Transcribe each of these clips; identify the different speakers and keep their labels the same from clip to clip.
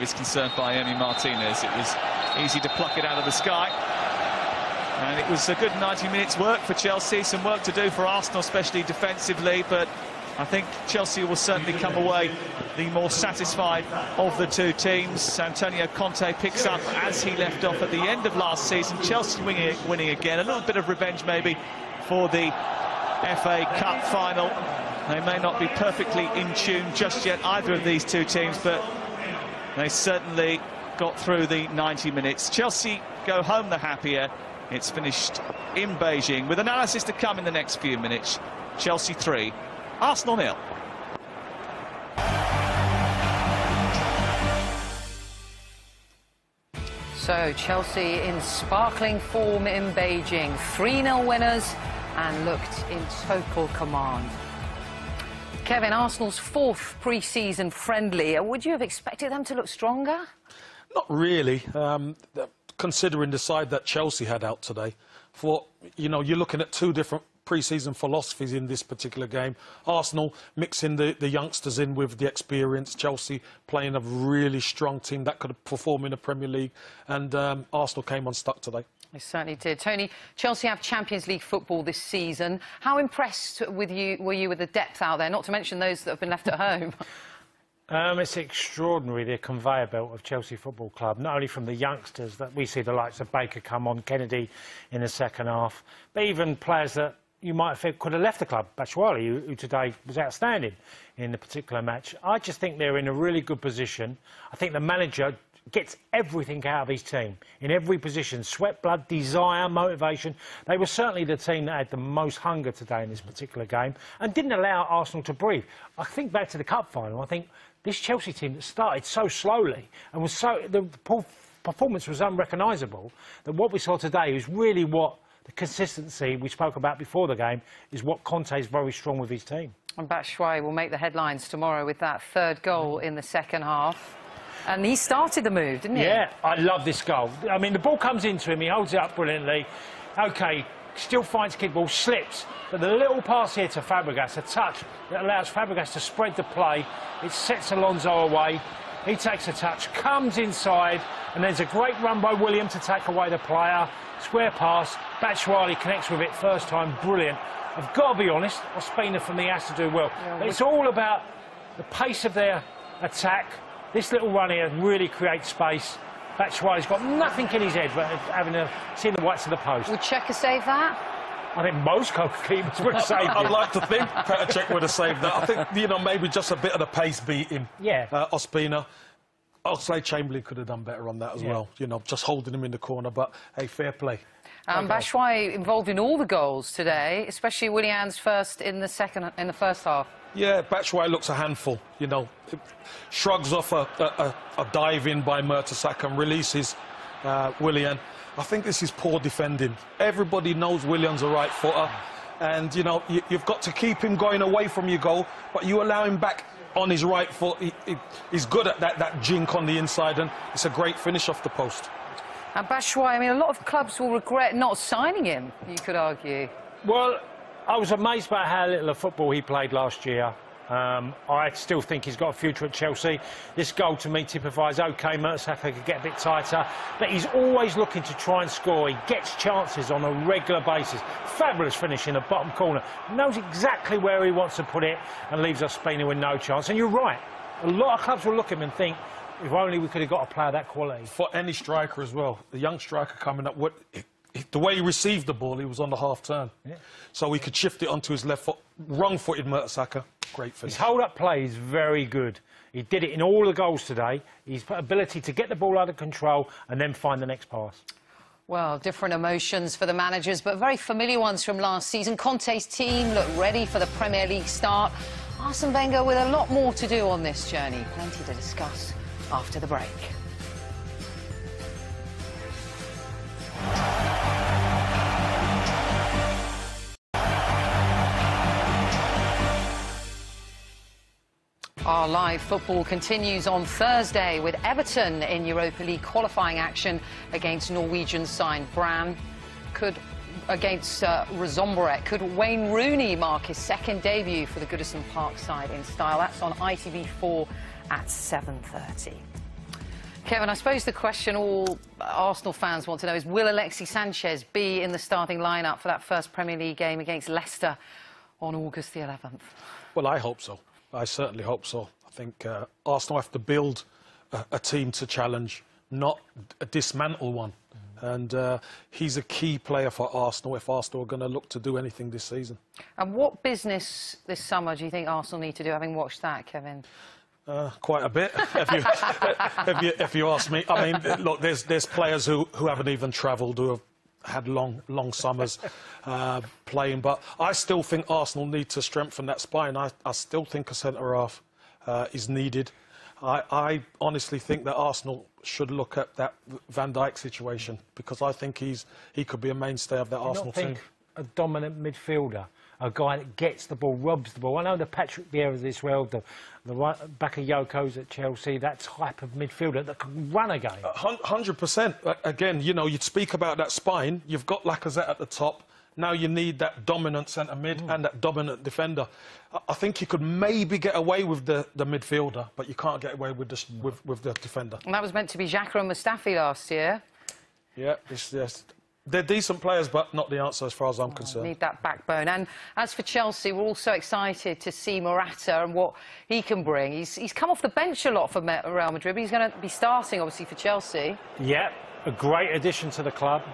Speaker 1: is concerned by Emi Martinez. It was easy to pluck it out of the sky. And it was a good 90 minutes work for Chelsea, some work to do for Arsenal, especially defensively, but I think Chelsea will certainly come away the more satisfied of the two teams. Antonio Conte picks up as he left off at the end of last season. Chelsea winning again, a little bit of revenge maybe for the FA Cup final. They may not be perfectly in tune just yet, either of these two teams, but they certainly got through the 90 minutes. Chelsea go home the happier. It's finished in Beijing, with analysis to come in the next few minutes. Chelsea 3, Arsenal 0.
Speaker 2: So Chelsea in sparkling form in Beijing, 3-0 winners and looked in total command. Kevin, Arsenal's 4th pre-season friendly. Would you have expected them to look stronger?
Speaker 3: Not really, considering the side that Chelsea had out today. You know, you're looking at two different pre-season philosophies in this particular game. Arsenal mixing the youngsters in with the experience. Chelsea playing a really strong team that could perform in the Premier League. And Arsenal came unstuck today.
Speaker 2: They certainly did. Tony, Chelsea have Champions League football this season. How impressed were you with the depth out there, not to mention those that have been left at home?
Speaker 4: It's extraordinary, the conveyor belt of Chelsea Football Club, not only from the youngsters that we see the likes of Baker come on, Kennedy in the second half, but even players that you might have thought could have left the club. Batshuayi, who today was outstanding in the particular match. I just think they're in a really good position. I think the manager gets everything out of his team in every position: sweat, blood, desire, motivation. They were certainly the team that had the most hunger today in this particular game and didn't allow Arsenal to breathe. I think back to the cup final, I think this Chelsea team that started so slowly and was the performance was unrecognisable, that what we saw today is really what the consistency we spoke about before the game is what Conte is very strong with his team.
Speaker 2: And Batshuayi will make the headlines tomorrow with that 3rd goal in the second half. And he started the move, didn't he?
Speaker 4: Yeah, I love this goal. I mean, the ball comes into him, he holds it up brilliantly. OK, still finds kickball, slips. But the little pass here to Fabregas, a touch that allows Fabregas to spread the play. It sets Alonso away. He takes a touch, comes inside, and there's a great run by William to take away the player. Square pass, Batshuayi connects with it first time, brilliant. I've got to be honest, Ospina for me has to do well. Yeah, but it's all about the pace of their attack. This little run here really creates space. Batshuayi's got nothing in his head but having seen the whites of the post.
Speaker 2: Would Cheika save that?
Speaker 4: I think most goalkeepers would have saved it.
Speaker 3: I'd like to think Petr Cech would have saved that. I think, you know, maybe just a bit of the pace beat him.
Speaker 4: Yeah.
Speaker 3: Ospina. Oxlade-Chamberlain could have done better on that as well. You know, just holding him in the corner. But, hey, fair play.
Speaker 2: Batshuayi involved in all the goals today, especially Willian's first in the first half.
Speaker 3: Yeah, Batshuayi looks a handful, you know. Shrugs off a dive-in by Mertesacker and releases Willian. I think this is poor defending. Everybody knows Willian's a right footer. And, you know, you've got to keep him going away from your goal, but you allow him back on his right foot. He's good at that jink on the inside, and it's a great finish off the post.
Speaker 2: And Batshuayi, I mean, a lot of clubs will regret not signing him, you could argue.
Speaker 4: Well, I was amazed by how little of football he played last year. I still think he's got a future at Chelsea. This goal, to me, typifies, OK, Mertesacker could get a bit tighter, but he's always looking to try and score. He gets chances on a regular basis. Fabulous finish in the bottom corner. Knows exactly where he wants to put it and leaves Ospina with no chance. And you're right. A lot of clubs will look at him and think, if only we could have got a player that quality.
Speaker 3: For any striker as well, the young striker coming up, the way he received the ball, he was on the half-turn. Yeah. So he could shift it onto his left foot. Wrong-footed Mertesacker. Great finish.
Speaker 4: His hold-up play is very good. He did it in all the goals today. His ability to get the ball out of control and then find the next pass.
Speaker 2: Well, different emotions for the managers, but very familiar ones from last season. Conte's team looked ready for the Premier League start. Arsene Wenger with a lot more to do on this journey. Plenty to discuss after the break. Our live football continues on Thursday with Everton in Europa League qualifying action against Norwegian side Brann. Against Rosomborek. Could Wayne Rooney mark his second debut for the Goodison Park side in style? That's on ITV4 at 7:30. Kevin, I suppose the question all Arsenal fans want to know is, will Alexis Sanchez be in the starting lineup for that first Premier League game against Leicester on August the 11th?
Speaker 3: Well, I hope so. I certainly hope so. I think Arsenal have to build a team to challenge, not dismantle one. And he's a key player for Arsenal if Arsenal are going to look to do anything this season.
Speaker 2: And what business this summer do you think Arsenal need to do, having watched that, Kevin?
Speaker 3: Quite a bit, if you ask me. I mean, look, there's players who haven't even travelled, who have had long summers playing. But I still think Arsenal need to strengthen that spine. I still think a centre-half is needed. I honestly think that Arsenal should look at that Van Dijk situation, because I think he could be a mainstay of that Arsenal team.
Speaker 4: A dominant midfielder, a guy that gets the ball, robs the ball. I know the Patrick Vieira's as well, the right back of Yoko's at Chelsea, that type of midfielder that can run a game.
Speaker 3: 100%. Again, you know, you'd speak about that spine. You've got Lacazette at the top. Now you need that dominant centre mid and that dominant defender. I think you could maybe get away with the midfielder, but you can't get away with the defender.
Speaker 2: And that was meant to be Xhaka and Mustafi last year.
Speaker 3: Yeah, yes. They're decent players, but not the answer as far as I'm concerned.
Speaker 2: Need that backbone. And as for Chelsea, we're also excited to see Morata and what he can bring. He's come off the bench a lot for Real Madrid, but he's going to be starting, obviously, for Chelsea. Yeah,
Speaker 4: a great addition to the club.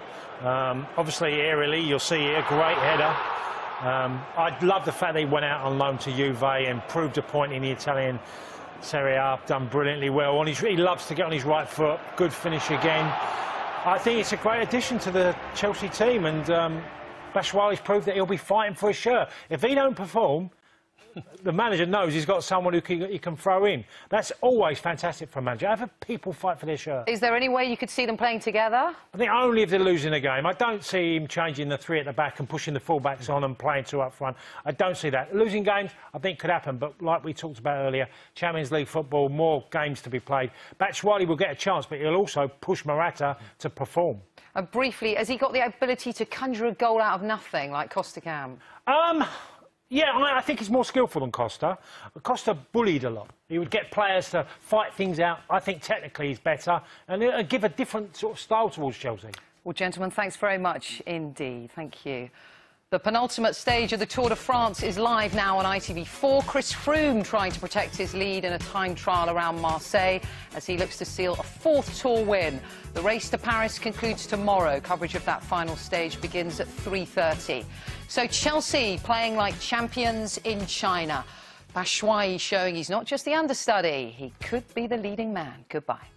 Speaker 4: Obviously, aerially, you'll see a great header. I love the fact that he went out on loan to Juve and proved a point in the Italian Serie A, done brilliantly well. He loves to get on his right foot, good finish again. I think it's a great addition to the Chelsea team, and Batshuayi's proved that he'll be fighting for a shirt. If he don't perform, the manager knows he's got someone who he can throw in. That's always fantastic for a manager. Have people fight for their shirt.
Speaker 2: Is there any way you could see them playing together?
Speaker 4: I think only if they're losing a game. I don't see him changing the three at the back and pushing the full-backs on and playing two up front. I don't see that. Losing games, I think, could happen, but like we talked about earlier, Champions League football, more games to be played. Batshuayi will get a chance, but he'll also push Morata to perform. And
Speaker 2: briefly, has he got the ability to conjure a goal out of nothing, like Costa can?
Speaker 4: Yeah, I think he's more skillful than Costa. Costa bullied a lot. He would get players to fight things out. I think technically he's better, and he'll give a different sort of style towards Chelsea.
Speaker 2: Well, gentlemen, thanks very much indeed. Thank you. The penultimate stage of the Tour de France is live now on ITV4. Chris Froome trying to protect his lead in a time trial around Marseille as he looks to seal a fourth Tour win. The race to Paris concludes tomorrow. Coverage of that final stage begins at 3:30. So Chelsea playing like champions in China. Batshuayi showing he's not just the understudy, he could be the leading man. Goodbye.